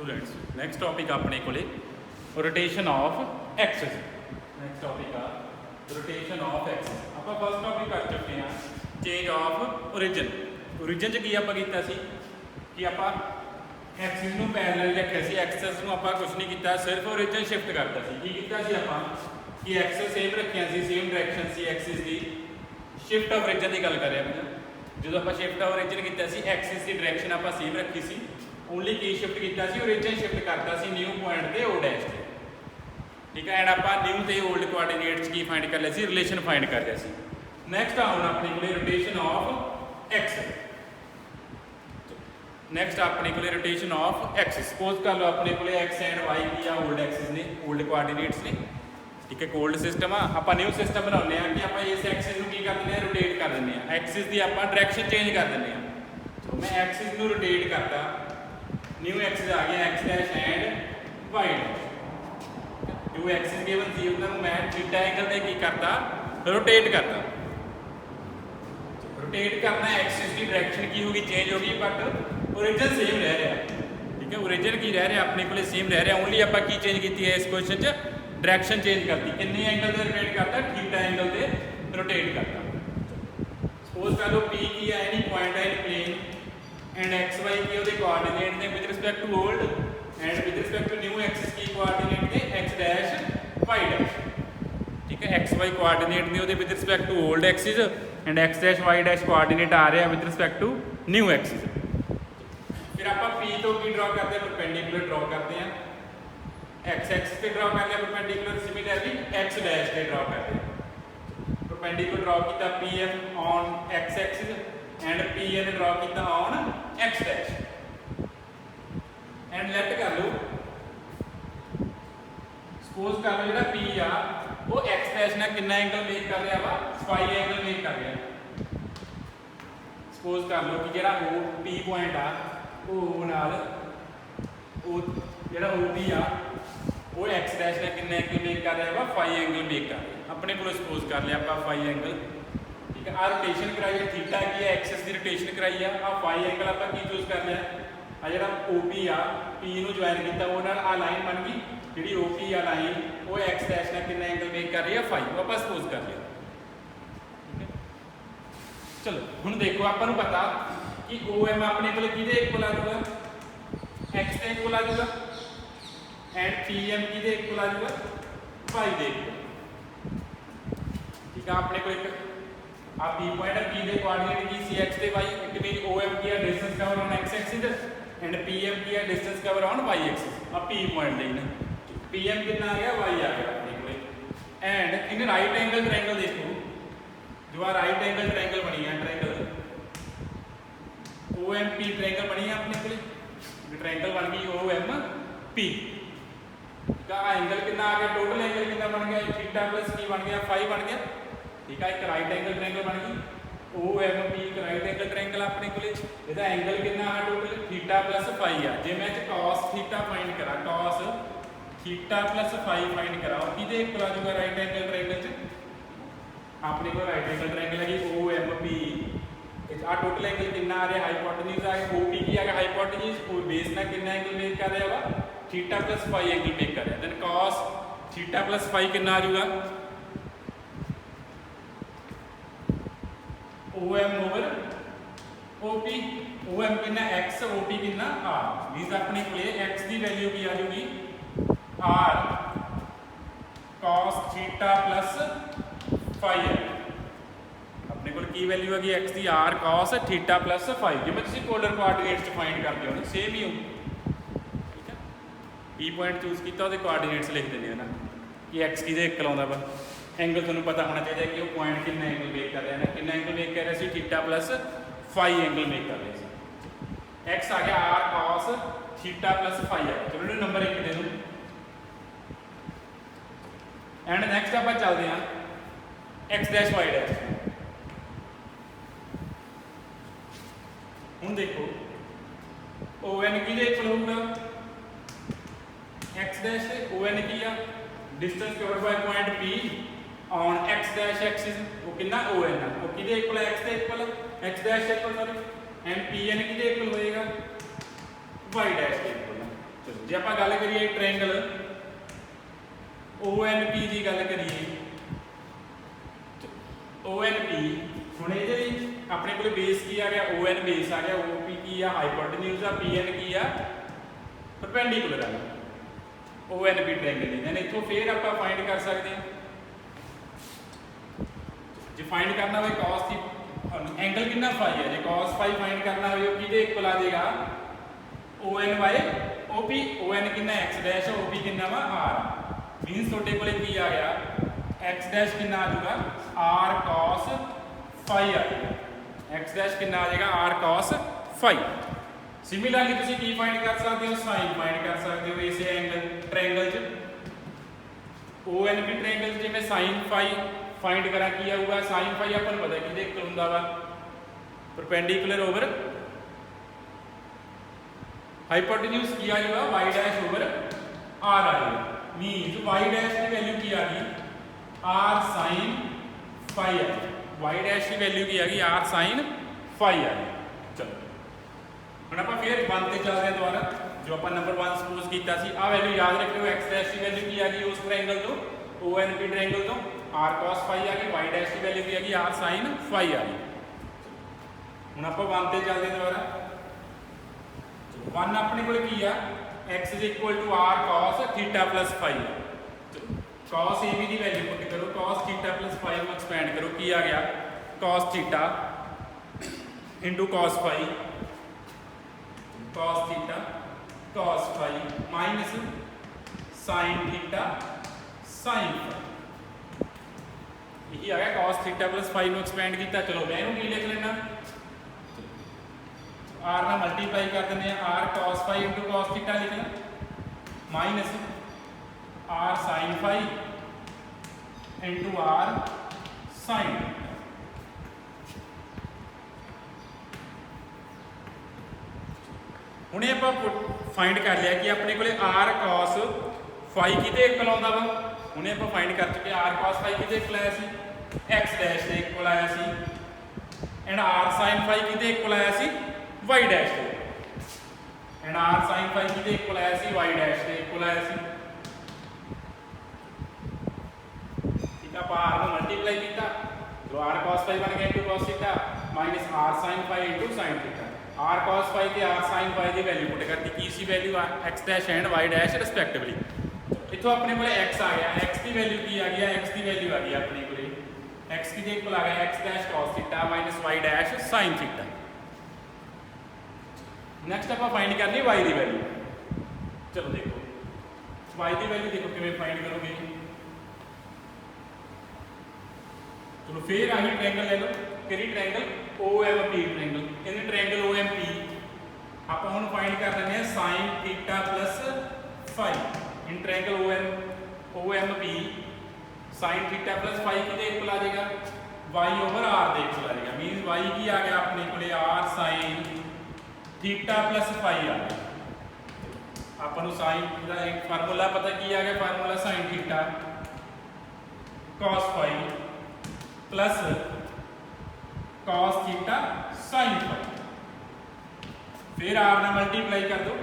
Students next topic अपने को rotation of axis. Next topic आ रोटेशन ऑफ एक्सिस। आप फर्स्ट टॉपिक कर चुके हैं चेंज ऑफ ओरिजिन। ओरिजिन च की आप कि आप एक्सिस में पैरेलल रखे सी, एक्सिस में आप कुछ नहीं किया, सिर्फ ओरिजिन शिफ्ट करता सी। की किया सी आप कि एक्सिस सेम रखिया सी, सेम डायरैक्शन सी एक्सिस की। शिफ्ट ऑफ ओरिजिन की गल कर रहे हैं जो आप शिफ्ट ऑफ ओरिजिन किया सी, एक्सिस की डायरैक्शन आप सेम रखी सी, ओनली की शिफ्ट किया सी ओरिजिन शिफ्ट करता सी न्यू पॉइंट ते ओ डैश ते। ठीक है, एंड आप न्यू ते ओल्ड कोआर्डिनेट्स की फाइंड कर लिया सी, रिलेशन फाइंड कर लिया सी। नैक्सट आ हुण अपने को रोटेशन ऑफ एक्स। नैक्सट अपने को रोटेशन ऑफ एक्सिस। सपोज कर लो अपने को एक्स एंड वाई की आ ओल्ड एक्सिस ने, ओल्ड कोआर्डिनेट्स ने। ठीक है, ओल्ड सिस्टम आप न्यू सिस्टम बनाने कि आप इस एक्सिस को की कर दें, रोटेट कर दें, एक्सिस की आप डायरैक्शन चेंज कर दें। तो मैं एक्सिस को रोटेट करता, न्यू एक्सिस आ गया X dash and Y dash. जो एक्सिस गिवन थी उन्होंने मैं थीटा एंगल से की करता, रोटेट करता। रोटेट करना एक्सिस की डायरेक्शन की होगी चेंज होगी, बट ओरिजिन सेम रह रहा। ठीक है, ओरिजिन की रह रहा अपने को सेम रह रहा, ओनली आप की चेंज की है इस क्वेश्चन च डायरेक्शन चेंज करती। कितने एंगल से रोटेट करता, थीटा एंगल से रोटेट करता। सपोज कर लो पी की है एनी पॉइंट है in plane and X Y की ਉਹਦੇ कोऑर्डिनेट ने with respect to old and with respect to new axis की कोऑर्डिनेट ने एक्स डैश वाई डैश। ठीक है, एक्स वाई कोऑर्डिनेट ने ਉਹਦੇ with respect to old axis and X dash Y dash coordinate आ रहा है with respect to new axis. फिर आप पी तो की ड्रॉ करते हैं, परपेंडिकुलर ड्रॉ करते हैं, एक्स एक्सिस पे ड्रॉ कर लिया परपेंडिकुलर, सिमिलरली एक्स डैश पे ड्रॉ करते हैं। परपेंडिकुलर ड्रॉ किया P N on X axis and P N draw किया on X dash and let कर लो। सपोज कर लो जो पी आ वो एक्स डैश ने कितना एंगल मेक कर रहा वा, फाई एंगल मेक कर रहा। सपोज कर लो कि जो ओ पी पॉइंट आ ओ नाल ओ जो ओ पी आ वो एक्स डैश ने कितना एंगल मेक कर रहा है, फाई एंगल मेक कर रहा है। अपने को सपोज कर लिया आप फाई एंगल। ठीक है, आ रोटेशन कराई है थीटा की है, एक्सिस की रोटेशन कराई है, आ फाई एंगल आप की चूज कर लिया। आ जो ओ पी आ पी नूं ज्वाइन किया वो आ लाइन बन गई, जी ओ पी आ लाइन वो एक्स डैश ने कितना एंगल मेक कर रही है, फाई, वो आप सपोज कर लिया। ठीक है, चलो हुण देखो आपको पता कि ओ एम अपने को किहदे इक्वल आ जाऊगा, एक्स के इक्वल आ जाऊगा एंड पी एम की इक्वल आ जाऊगा, वाई दे इक्वल। ठीक है, अपने को एक आ पी पॉइंट है, पी दे कोऑर्डिनेट की सी एक्स ते Y, it mean O M की distance cover on X axis and P M की distance cover on Y axis. आ पी पॉइंट लेना पी एम कितना आ गया, वाई आ गया अपने को। And in right angle triangle देखो, जो आ राइट एंगल ट्रायंगल बनी है, triangle O M P triangle बनी है अपने को, ट्रायंगल बन गई ओ एम पी का एंगल कितना आ गया, टोटल एंगल कितना बन गया, थीटा प्लस की बन गया, फाई बन गया। ठीक है, एक राइट एंगल ट्रायंगल बन गई ओ एम पी, एक राइट एंगल ट्रायंगल अपने को ਇਹਦਾ एंगल कितना आ टोटल थीटा प्लस फाई आ। जे मैं cos थीटा फाइंड करा, cos theta plus phi find करा, और किहदे इक्वल आ जाऊगा राइट एंगल ट्रायंगल च अपने को राइट एंगल ट्रायंगल है ओ एम पी। आ टोटल एंगल कितना आ रहा, हाइपोटेन्यूज आ गया, ओ पी की आ गया हाइपोटेन्यूज, ओ बेस ना कितना एंगल मेक कर रहा वा, theta plus phi angle make कर रहा है। Then cos theta plus phi कितना आ जाऊगा, O M over O P. O M कितना एक्स, ओ पी कितना आर। मींस अपने को एक्स की वैल्यू की आ जाएगी R cos theta plus phi है। अपने को की वैल्यू है एक्स की R cos theta plus phi, जिवें तुसीं पोलर कोआर्डिनेट्स फाइंड करते हो सेम ही हो। ठीक है, पी पॉइंट चूज किया वो कोआर्डिनेट्स लिख देने हैं ना कि एक्स किहदे इक्वल आउंदा वा। एंगल तुहानूं पता होना चाहिए कि वो पॉइंट कितना एंगल मेक कर रहा है ना, कितना एंगल मेक कर रहा सी, theta plus phi angle make कर रहे सी। एक्स आ गया R cos theta plus phi आ, चलो इन्हें नंबर 1 दे दूँ। एंड नैक्सट आप चलते हैं एक्स डैश वाई डैश। हुण देखो ओ एन किहदे इक्वल होगा, एक्स डैश ओ एन की आ distance covered by point P on X dash axis, वो कितना ओ एन है, वो किहदे इक्वल है, एक्स दे इक्वल है, X dash equal sorry, and P N किहदे इक्वल होएगा, वाई डैश के इक्वल है। चलो जे आप गल करिए ट्रायंगल ONP की गल करिए ONP हुण ये अपने को बेस की आ गया ON बेस आ गया OP की आ हाइपोटेन्यूज आ PN की आ परपेंडिकुलर आ ONP ट्रायंगल दैन इत्थों फिर आप फाइंड कर सकते हैं जो फाइंड करना हो cos की एंगल कितना फाई है जो cos फाई फाइंड करना हो किहदे इक्वल आ जाएगा ON बाय OP ON कितना x डैश OP कितना वा R मीनस ਤੁਹਾਡੇ ਕੋਲੇ ਕੀ ਆ ਗਿਆ x डैश कितना आ जाएगा R cos फाई आ जाएगा x डैश कितना आ जाएगा R cos फाई सिमिलरली ਤੁਸੀਂ ਕੀ फाइंड कर सकते हो sin फाइंड कर सकते हो इस एंगल ट्रायंगल च ONP ट्रायंगल जिवें sin फाई फाइंड करा की आऊगा sin फाई अपन पता कि इक्वल हुंदा वा परपेंडिकुलर ओवर हाइपोटेन्यूज की आ जाएगा y डैश ओवर r आ जाएगा मींस y डैश की वैल्यू की आ गई r sin फाई आ गई y डैश की वैल्यू की आ गई r sin फाई आ गई चलो ਹੁਣ ਆਪਾਂ ਫਿਰ 1 ਤੇ ਚੱਲਦੇ ਹਾਂ ਦੁਬਾਰਾ ਜੋ ਆਪਾਂ ਨੰਬਰ 1 ਸਪੋਜ਼ ਕੀਤਾ ਸੀ ਆ ਵੈल्यू याद रखियो x डैश की वैल्यू की आ गई उस ट्रायंगल तो ONP ट्रायंगल तो r cos फाई आ गई y डैश की वैल्यू की आ गई r sin फाई आ गई ਹੁਣ ਆਪਾਂ 1 ਤੇ ਚੱਲਦੇ ਹਾਂ ਦੁਬਾਰਾ 1 अपने को की आ x is equal to r cos theta plus phi cos AB की वैल्यू पुट करो cos थीटा प्लस फाई में एक्सपेंड करो की आ गया cos theta into cos phi cos theta cos phi minus sin theta sin phi यही आ गया cos थीटा प्लस फाई में एक्सपेंड किया चलो मैं इहनूं की लिख लेना r ना मल्टीप्लाई कर देने r cos phi into cos theta लिख लें minus r sin phi into r sin हुणे आपां फाइंड कर लिया कि अपने को r cos फाई किहदे इक्वल आउंदा वा हुणे आपां फाइंड कर चुके r cos फाई किहदे इक्वल आया सी x डैश दे इक्वल आया सी एंड r sin फाई किहदे इक्वल आया सी y डैश दे एंड r sin फाई किहदे इक्वल आया सी y डैश दे इक्वल आया सी ठीक है r ਨੂੰ मल्टीप्लाई किया तो r cos फाई बन गया into cos theta minus r sin phi into sin theta r cos phi ते r sin फाई की वैल्यू पुट करती की सी value x dash and y dash respectively इथों अपने को x आ गया x की वैल्यू की आ गया x की वैल्यू आ गई अपने को x की इक्वल आ गया x dash cos theta minus y dash sin theta next आप फाइंड करनी y की वैल्यू चलो देखो y की वैल्यू देखो किवें फाइंड करोगे चलो फिर आही ट्रायंगल ले लो किहड़ी triangle OMP triangle in triangle OMP आप हम फाइंड कर लेने हैं sin theta plus phi in triangle OMP sin theta plus phi किहदे इक्वल आ जाएगा y ओवर r दे इक्वल आ जाएगा मींस y की आ गया अपने को r sin theta plus phi आ गया अपन sin दा एक फार्मूला पता की आ गया formula sin theta cos phi plus cos theta sin phi फिर r ना मल्टीप्लाई कर दो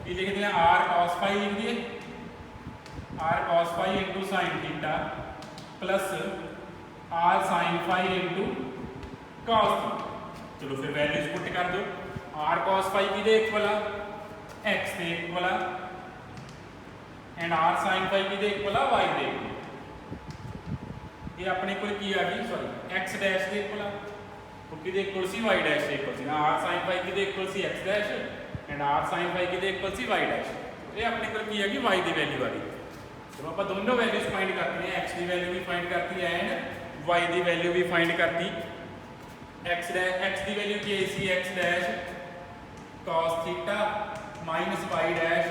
ये लिख दें r cos फाई लिख दिए r cos phi into sin theta plus r sin phi into cos theta चलो फिर वैल्यूज पुट कर दो r cos फाई किहदे इक्वल आ x दे इक्वल आ एंड r sin फाई किहदे इक्वल आ y दे इक्वल ये अपने को की आ गई सॉरी x डैश दे इक्वल आ किहदे इक्वल सी y डैश दे इक्वल सी r sin फाई किहदे इक्वल सी x dash and r sin phi किहदे इक्वल सी y डैश ये अपने को की है कि y की वैल्यू आ गई तो आप दोनों वैल्यूज फाइंड करते हैं x की वैल्यू भी फाइंड करती है एंड y की वैल्यू भी फाइंड करती x की वैल्यू की आई सी x dash cos theta minus y dash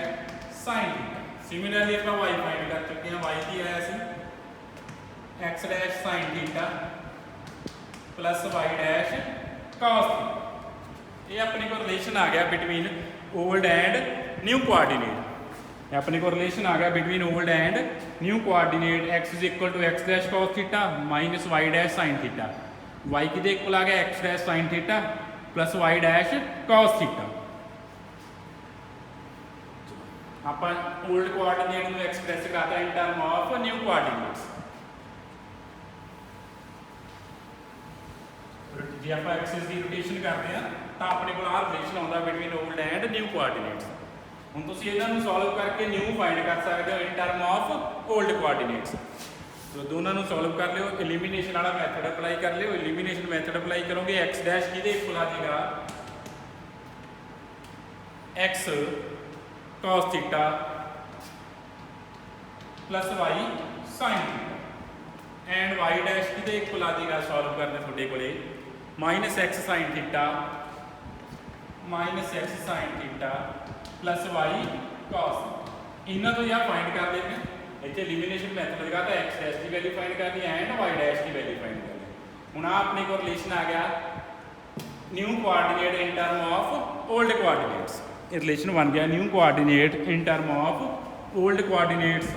sin theta similarly आप y फाइंड कर चुके हैं y की आया सी x dash sin theta plus y dash cos theta ये अपने को रिलेशन आ गया between old and new coordinate अपने को रिलेशन आ गया between old and new coordinate x is equal to x dash cos theta minus y dash sin theta y की equal आ गया x dash sin theta plus y dash cos theta ਆਪਾਂ old coordinate ਨੂੰ express ਕਰਤਾ in term of new coordinates. ਜੇ ਆਪਾਂ Axis ਦੀ rotation ਕਰਦੇ ਆ ਤਾਂ ਆਪਣੇ ਕੋਲ ਆਹ ਰਿਲੇਸ਼ਨ ਆਉਂਦਾ between old and new coordinates. ਹੁਣ ਤੁਸੀਂ ਇਹਨਾਂ ਨੂੰ ਸੋਲਵ ਕਰਕੇ ਨਿਊ ਫਾਈਂਡ ਕਰ ਸਕਦੇ ਹੋ ਇਨ ਟਰਮ ਆਫ 올ਡ ਕੋਆਰਡੀਨੇਟਸ। ਸੋ ਦੋਨਾਂ ਨੂੰ ਸੋਲਵ ਕਰ ਲਿਓ, ਐਲੀਮੀਨੇਸ਼ਨ ਵਾਲਾ ਮੈਥਡ ਅਪਲਾਈ ਕਰ ਲਿਓ। ਐਲੀਮੀਨੇਸ਼ਨ ਮੈਥਡ ਅਪਲਾਈ ਕਰੋਗੇ x ਡੈਸ਼ ਕਿਹਦੇ ਇਕੁਅਲ ਆ ਜਾਏਗਾ x cos theta plus y sin theta and y dash ਕਿਹਦੇ ਇਕੁਅਲ ਆ ਜਾਏਗਾ ਸੋਲਵ ਕਰਨੇ ਤੁਹਾਡੇ ਕੋਲੇ -x sin theta -x sin theta plus y cos। ਇਹਨਾਂ ਤੋਂ ਯਾਰ ਫਾਈਂਡ ਕਰ ਲੈਣੇ ਇੱਥੇ ਐਲੀਮੀਨੇਸ਼ਨ ਮੈਥਡ ਲਗਾ ਤਾਂ x ਡੈਸ਼ ਦੀ ਵੈਲਿਊ ਫਾਈਂਡ ਕਰਨੀ ਐਂਡ y ਡੈਸ਼ ਦੀ ਵੈਲਿਊ ਫਾਈਂਡ ਕਰਨੀ। ਹੁਣ ਆ ਆਪਣੇ ਕੋਲ ਰਿਲੇਸ਼ਨ ਆ ਗਿਆ new coordinate in term of old coordinates. ਇਹ ਰਿਲੇਸ਼ਨ ਬਣ ਗਿਆ new coordinate in term of old coordinates.